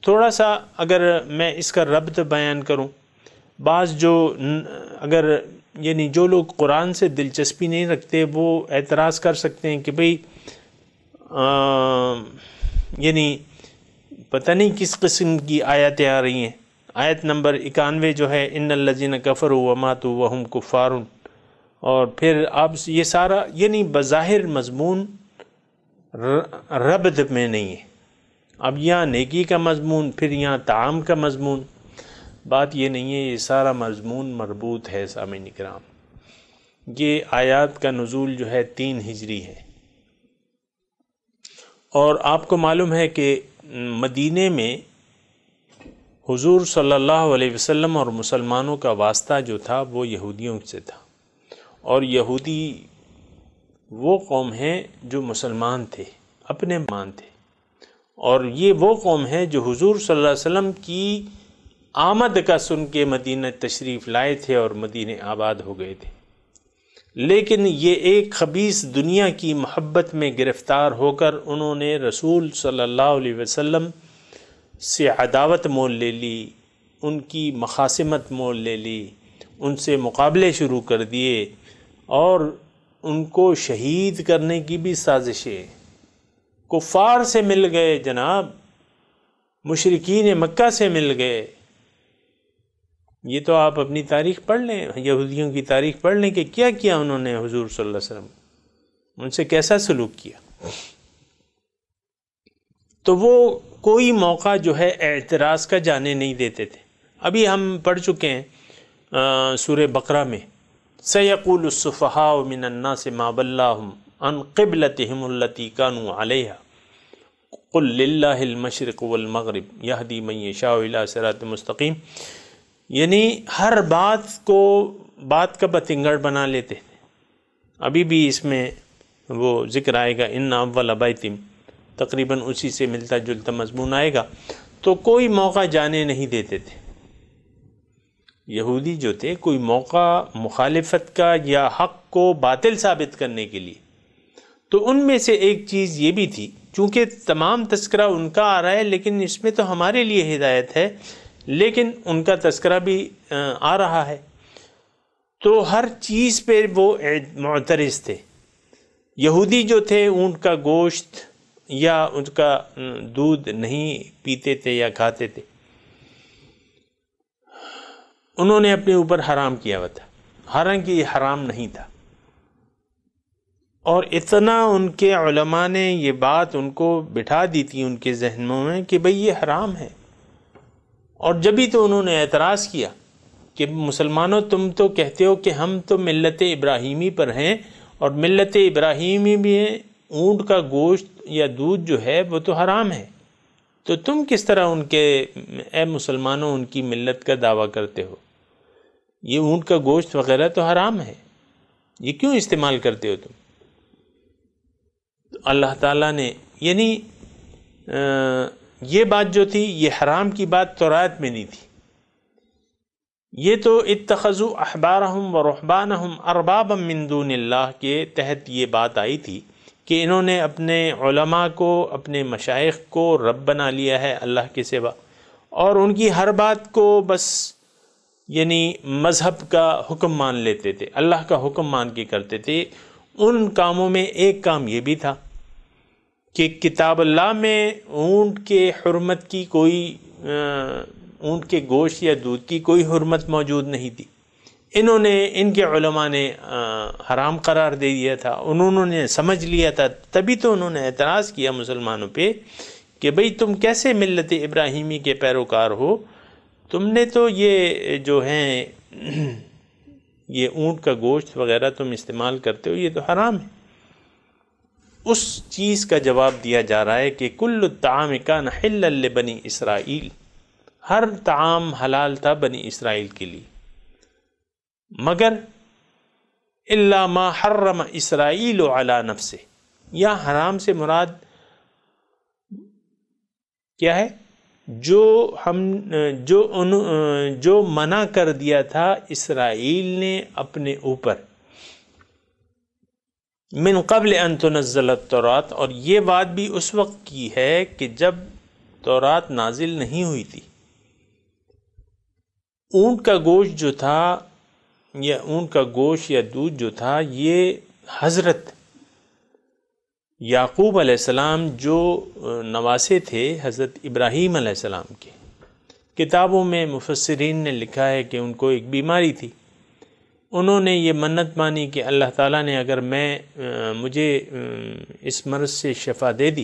تھوڑا سا اگر میں اس کا ربط بیان کروں، بعض جو اگر یعنی جو لوگ قرآن سے دلچسپی نہیں رکھتے وہ اعتراض کر سکتے ہیں کہ بھئی یعنی پتہ نہیں کس قسم کی آیتیں آ رہی ہیں۔ آیت نمبر 91 جو ہے، ان الذین کفروا وماتوا وہم کفار، اور پھر اب یہ سارا یعنی بظاہر مضمون ربط میں نہیں ہے، اب یہاں نیکی کا مضمون، پھر یہاں طعام کا مضمون، بات یہ نہیں ہے، یہ سارا مضمون مربوط ہے۔ سامعین کرام، یہ آیات کا نزول جو ہے 3 ہجری ہے، اور آپ کو معلوم ہے کہ مدینے میں حضور صلی اللہ علیہ وسلم اور مسلمانوں کا واسطہ جو تھا وہ یہودیوں سے تھا، اور یہودی وہ قوم ہے جو مسلمان تھے، اپنے مان تھے، اور یہ وہ قوم ہے جو حضور صلی اللہ علیہ وسلم کی آمد کا سن کے مدینہ تشریف لائے تھے اور مدینہ آباد ہو گئے تھے، لیکن یہ ایک خبیث دنیا کی محبت میں گرفتار ہو کر انہوں نے رسول صلی اللہ علیہ وسلم سے عداوت مول لے لی، ان کی مخاصمت مول لے لی، ان سے مقابلے شروع کر دیے، اور ان کو شہید کرنے کی بھی سازشیں، کفار سے مل گئے جناب، مشرکین مکہ سے مل گئے۔ یہ تو آپ اپنی تاریخ پڑھ لیں، یہودیوں کی تاریخ پڑھ لیں کہ کیا کیا انہوں نے حضور صلی اللہ علیہ وسلم، ان سے کیسا سلوک کیا۔ تو وہ کوئی موقع جو ہے اعتراض کا جانے نہیں دیتے تھے۔ ابھی ہم پڑھ چکے ہیں سورہ بقرہ میں، سَيَقُولُ السُّفَهَاءُ مِنَ النَّاسِ مَا وَلَّاهُمْ عَنْ قِبْلَتِهِمُ الَّتِي كَانُوا عَلَيْهَا قُلْ لِلَّهِ الْمَشْرِقُ وَالْمَغْرِبُ يَهْدِي مَن يَشَاءُ إِلَىٰ صِرَاطٍ مُسْتَقِيمٍ، یعنی ہر بات کو بات کا بتنگڑ بنا لیتے تھے۔ ابھی بھی اس میں وہ ذکر آئے گا، ان اول بیت، تقریباً اسی سے ملتا جلتا مضمون آئے گا۔ تو کوئی موقع جانے نہیں دیتے تھے یہودی جو تھے، کوئی موقع مخالفت کا یا حق کو باطل ثابت کرنے کے لیے۔ تو ان میں سے ایک چیز یہ بھی تھی، چونکہ تمام تذکرہ ان کا آ رہا ہے لیکن اس میں تو ہمارے لیے ہدایت ہے، لیکن ان کا تذکرہ بھی آ رہا ہے، تو ہر چیز پہ وہ معترض تھے۔ یہودی جو تھے اونٹ کا گوشت یا ان کا دودھ نہیں پیتے تھے یا کھاتے تھے، انہوں نے اپنے اوپر حرام کیا ہوا تھا، حالانکہ یہ حرام نہیں تھا، اور اتنا ان کے علماء نے یہ بات ان کو بٹھا دی تھی ان کے ذہنوں میں کہ بھئی یہ حرام ہے۔ اور جبھی تو انہوں نے اعتراض کیا کہ مسلمانوں تم تو کہتے ہو کہ ہم تو ملت ابراہیمی پر ہیں، اور ملت ابراہیمی میں اونٹ کا گوشت یا دودھ جو ہے وہ تو حرام ہے، تو تم کس طرح ان کے اے مسلمانوں ان کی ملت کا دعویٰ کرتے ہو؟ یہ اونٹ کا گوشت وغیرہ تو حرام ہے، یہ کیوں استعمال کرتے ہو تم؟ اللہ تعالیٰ نے یعنی یہ بات جو تھی، یہ حرام کی بات تورات میں نہیں تھی، یہ تو اتخذوا احبارہم ورہبانہم اربابا من دون اللہ کے تحت یہ بات آئی تھی کہ انہوں نے اپنے علماء کو، اپنے مشائخ کو رب بنا لیا ہے اللہ کے سوا، اور ان کی ہر بات کو بس یعنی مذہب کا حکم مان لیتے تھے، اللہ کا حکم مان کے کرتے تھے۔ ان کاموں میں ایک کام یہ بھی تھا کہ کتاب اللہ میں اونٹ کے حرمت کی کوئی اونٹ کے گوشت یا دودھ کی کوئی حرمت موجود نہیں تھی، انہوں نے، ان کے علماء نے حرام قرار دے دیا تھا، انہوں نے سمجھ لیا تھا، تبھی تو انہوں نے اعتراض کیا مسلمانوں پہ کہ بھئی تم کیسے ملت ابراہیمی کے پیروکار ہو، تم نے تو یہ جو ہیں یہ اونٹ کا گوشت وغیرہ تم استعمال کرتے ہو، یہ تو حرام ہے۔ اس چیز کا جواب دیا جا رہا ہے کہ کل الطعام کان حلا لبنی اسرائیل، ہر طعام حلال تھا بنی اسرائیل کے لیے، مگر الا ما حرم اسرائیل علی نفسہ، یا حرام سے مراد کیا ہے؟ جو منع کر دیا تھا اسرائیل نے اپنے اوپر من قبل ان تنزل التورات، اور یہ بات بھی اس وقت کی ہے کہ جب تورات نازل نہیں ہوئی تھی۔ اونٹ کا گوشت جو تھا یا اونٹ کا گوشت یا دودھ جو تھا، یہ حضرت یعقوب علیہ السلام جو نواسے تھے حضرت ابراہیم علیہ السلام کے، کتابوں میں مفسرین نے لکھا ہے کہ ان کو ایک بیماری تھی، انہوں نے یہ منت مانی کہ اللہ تعالیٰ نے اگر مجھے اس مرض سے شفا دے دی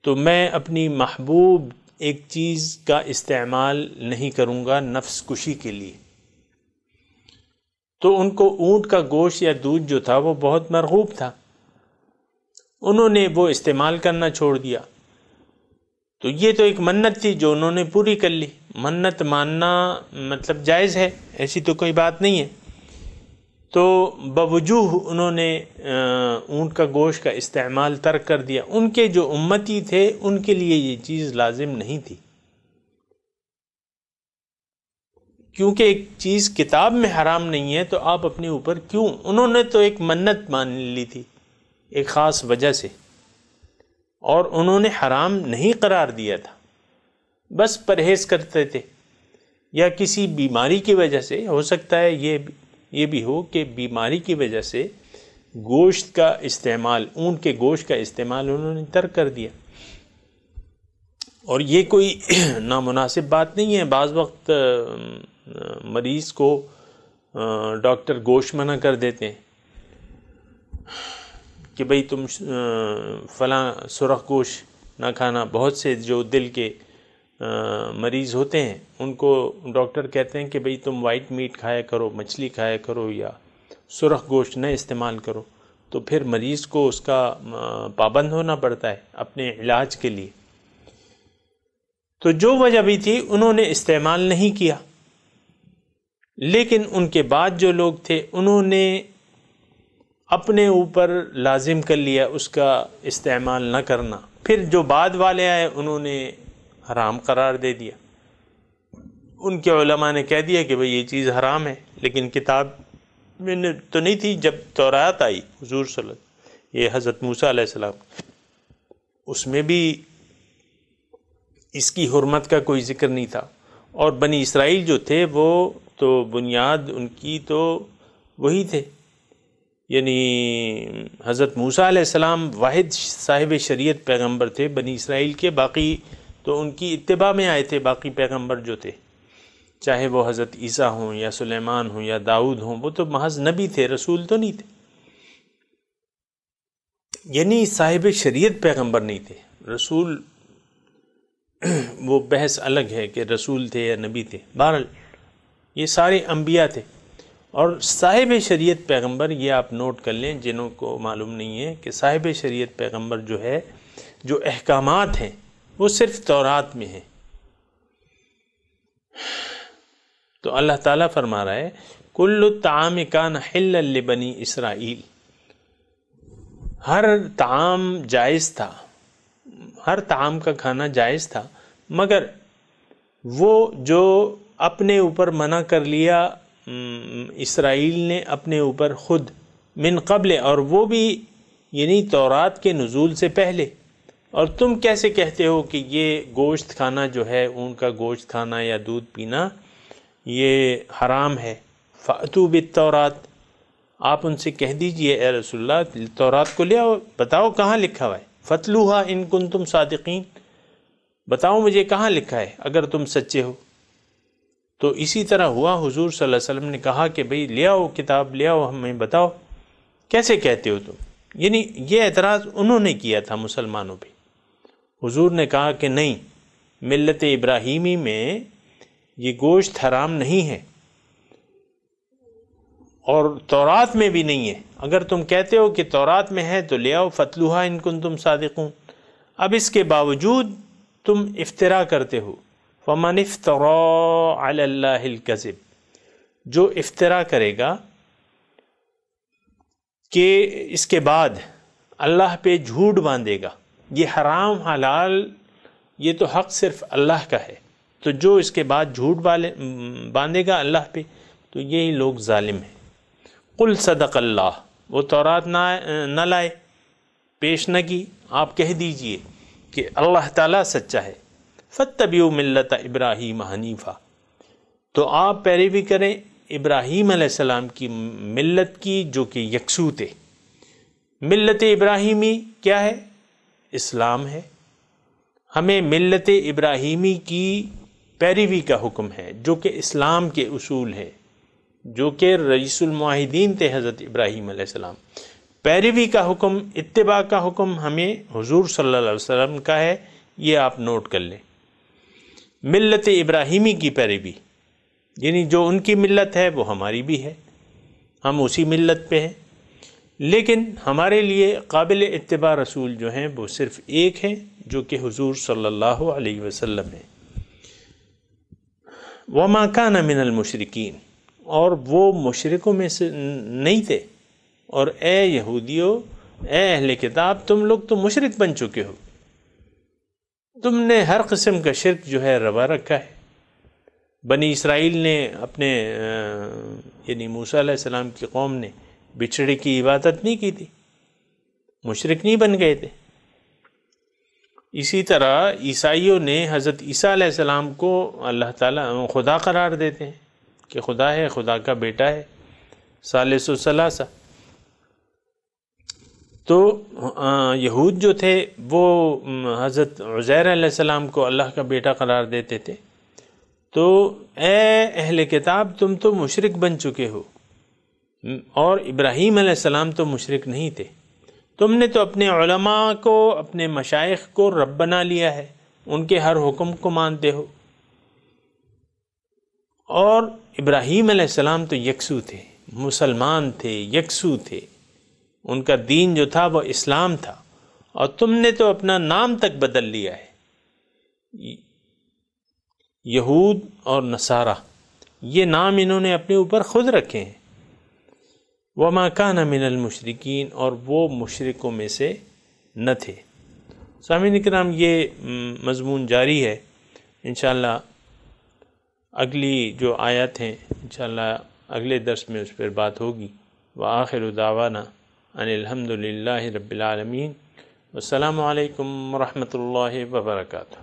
تو میں اپنی محبوب ایک چیز کا استعمال نہیں کروں گا نفس کشی کے لیے۔ تو ان کو اونٹ کا گوشت یا دودھ جو تھا وہ بہت مرغوب تھا، انہوں نے وہ استعمال کرنا چھوڑ دیا۔ تو یہ تو ایک منت تھی جو انہوں نے پوری کر لی۔ منت ماننا مطلب جائز ہے، ایسی تو کوئی بات نہیں ہے۔ تو بوجوہ انہوں نے اونٹ کا گوشت کا استعمال ترک کر دیا۔ ان کے جو امتی تھے ان کے لیے یہ چیز لازم نہیں تھی، کیونکہ ایک چیز کتاب میں حرام نہیں ہے تو آپ اپنے اوپر کیوں؟ انہوں نے تو ایک منت مان لی تھی ایک خاص وجہ سے، اور انہوں نے حرام نہیں قرار دیا تھا، بس پرہیز کرتے تھے، یا کسی بیماری کی وجہ سے، ہو سکتا ہے یہ بھی ہو کہ بیماری کی وجہ سے گوشت کا استعمال، اونٹ کے گوشت کا استعمال انہوں نے ترک کر دیا۔ اور یہ کوئی نامناسب بات نہیں ہے۔ بعض وقت مریض کو ڈاکٹر گوشت منع کر دیتے ہیں کہ بھئی تم فلاں سرخ گوشت نہ کھانا۔ بہت سے جو دل کے مریض ہوتے ہیں ان کو ڈاکٹر کہتے ہیں کہ بھئی تم وائٹ میٹ کھایا کرو، مچھلی کھایا کرو، یا سرخ گوشت نہ استعمال کرو۔ تو پھر مریض کو اس کا پابند ہونا پڑتا ہے اپنے علاج کے لیے۔ تو جو وجہ بھی تھی انہوں نے استعمال نہیں کیا، لیکن ان کے بعد جو لوگ تھے انہوں نے اپنے اوپر لازم کر لیا اس کا استعمال نہ کرنا۔ پھر جو بعد والے آئے انہوں نے حرام قرار دے دیا۔ ان کے علماء نے کہہ دیا کہ بھئی یہ چیز حرام ہے، لیکن کتاب میں تو نہیں تھی۔ جب تورات آئی حضور صلی اللہ علیہ وسلم، یہ حضرت موسیٰ علیہ السلام، اس میں بھی اس کی حرمت کا کوئی ذکر نہیں تھا۔ اور بنی اسرائیل جو تھے وہ تو بنیاد ان کی تو وہی تھے، یعنی حضرت موسیٰ علیہ السلام واحد صاحب شریعت پیغمبر تھے بنی اسرائیل کے، باقی تو ان کی اتباع میں آئے تھے۔ باقی پیغمبر جو تھے، چاہے وہ حضرت عیسیٰ ہوں یا سلیمان ہوں یا داؤد ہوں، وہ تو محض نبی تھے، رسول تو نہیں تھے، یعنی صاحب شریعت پیغمبر نہیں تھے۔ رسول وہ بحث الگ ہے کہ رسول تھے یا نبی تھے، بہرحال یہ سارے انبیاء تھے۔ اور صاحب شریعت پیغمبر، یہ آپ نوٹ کر لیں جنہوں کو معلوم نہیں ہے، کہ صاحب شریعت پیغمبر جو ہے، جو احکامات ہیں وہ صرف تورات میں ہیں۔ تو اللہ تعالیٰ فرما رہا ہے کل الطعام کان حلا لبنی اسرائیل، ہر طعام جائز تھا، ہر طعام کا کھانا جائز تھا، مگر وہ جو اپنے اوپر منع کر لیا اسرائیل نے اپنے اوپر خود، من قبل، اور وہ بھی یعنی تورات کے نزول سے پہلے۔ اور تم کیسے کہتے ہو کہ یہ گوشت کھانا جو ہے، اونٹ کا گوشت کھانا یا دودھ پینا یہ حرام ہے؟ فَأْتُوا بِالتَّوْرَاتِ، آپ ان سے کہہ دیجئے اے رسول اللہ تورات کو لے آؤ، بتاؤ کہاں لکھا ہوا ہے، فَاتْلُوهَا إِن كُنتُمْ صَادِقِينَ، بتاؤ مجھے کہاں لکھا ہے اگر تم سچے ہو۔ تو اسی طرح ہوا، حضور صلی اللہ علیہ وسلم نے کہا کہ بھئی لے آؤ کتاب، لے آؤ، ہمیں بتاؤ کیسے کہتے ہو تم۔ یعنی یہ اعتراض انہوں نے کیا تھا مسلمانوں پہ۔ حضور نے کہا کہ نہیں، ملت ابراہیمی میں یہ گوشت حرام نہیں ہے، اور تورات میں بھی نہیں ہے۔ اگر تم کہتے ہو کہ تورات میں ہے تو لے آؤ، فَاتْلُوهَا إِن كُنتُمْ صَادِقُونَ۔ اب اس کے باوجود تم افتراء کرتے ہو۔ فَمَنِ افْتَرَىٰ عَلَى اللَّهِ الْكَذِبَ، جو افتراء کرے گا کہ اس کے بعد اللہ پہ جھوٹ باندھے گا، یہ حرام حلال یہ تو حق صرف اللہ کا ہے، تو جو اس کے بعد جھوٹ باندھے گا اللہ پہ تو یہی لوگ ظالم ہیں۔ قل صدق اللہ، وہ تورات نہ لائے، پیش نہ کی، آپ کہہ دیجئے کہ اللہ تعالیٰ سچا ہے۔ فاتبعوا ملت ابراہیم حنیفا، تو آپ پیروی کریں ابراہیم علیہ السلام کی ملت کی جو کہ یکسو تھے۔ ملت ابراہیمی کیا ہے؟ اسلام ہے۔ ہمیں ملت ابراہیمی کی پیروی کا حکم ہے جو کہ اسلام کے اصول ہے، جو کہ رئیس الموحدین تھے حضرت ابراہیم علیہ السلام۔ پیروی کا حکم، اتباع کا حکم ہمیں حضور صلی اللہ علیہ وسلم کا ہے، یہ آپ نوٹ کر لیں۔ ملت ابراہیمی کی پیروی یعنی جو ان کی ملت ہے وہ ہماری بھی ہے، ہم اسی ملت پہ ہیں، لیکن ہمارے لیے قابل اتباع رسول جو ہیں وہ صرف ایک ہیں جو کہ حضور صلی اللہ علیہ وسلم ہیں۔ وَمَا كَانَ مِنَ الْمُشْرِكِينَ، اور وہ مشرکوں میں سے نہیں تھے۔ اور اے یہودیو، اے اہل کتاب، تم لوگ تو مشرک بن چکے ہو، تم نے ہر قسم کا شرک جو ہے روا رکھا ہے۔ بنی اسرائیل نے اپنے یعنی موسیٰ علیہ السلام کی قوم نے بچھڑے کی عبادت نہیں کی تھی، مشرک نہیں بن گئے تھے۔ اسی طرح عیسائیوں نے حضرت عیسیٰ علیہ السلام کو اللہ تعالیٰ خدا قرار دیتے ہیں کہ خدا ہے، خدا کا بیٹا ہے، ثالث الثلاثہ۔ تو یہود جو تھے وہ حضرت عزیر علیہ السلام کو اللہ کا بیٹا قرار دیتے تھے۔ تو اے اہل کتاب، تم تو مشرک بن چکے ہو، اور ابراہیم علیہ السلام تو مشرک نہیں تھے۔ تم نے تو اپنے علماء کو، اپنے مشائخ کو رب بنا لیا ہے، ان کے ہر حکم کو مانتے ہو۔ اور ابراہیم علیہ السلام تو یکسو تھے، مسلمان تھے، یکسو تھے، ان کا دین جو تھا وہ اسلام تھا، اور تم نے تو اپنا نام تک بدل لیا ہے۔ یہود اور نصارہ، یہ نام انہوں نے اپنے اوپر خود رکھے ہیں۔ وَمَا كَانَ مِنَ الْمُشْرِكِينَ، اور وہ مشرکوں میں سے نہ تھے۔ سامعین کرام، یہ مضمون جاری ہے، انشاءاللہ اگلی جو آیت ہیں انشاءاللہ اگلے درس میں اس پر بات ہوگی۔ وآخر دعوانا ان الحمد للہ رب العالمین، والسلام علیکم ورحمۃ اللہ وبرکاتہ۔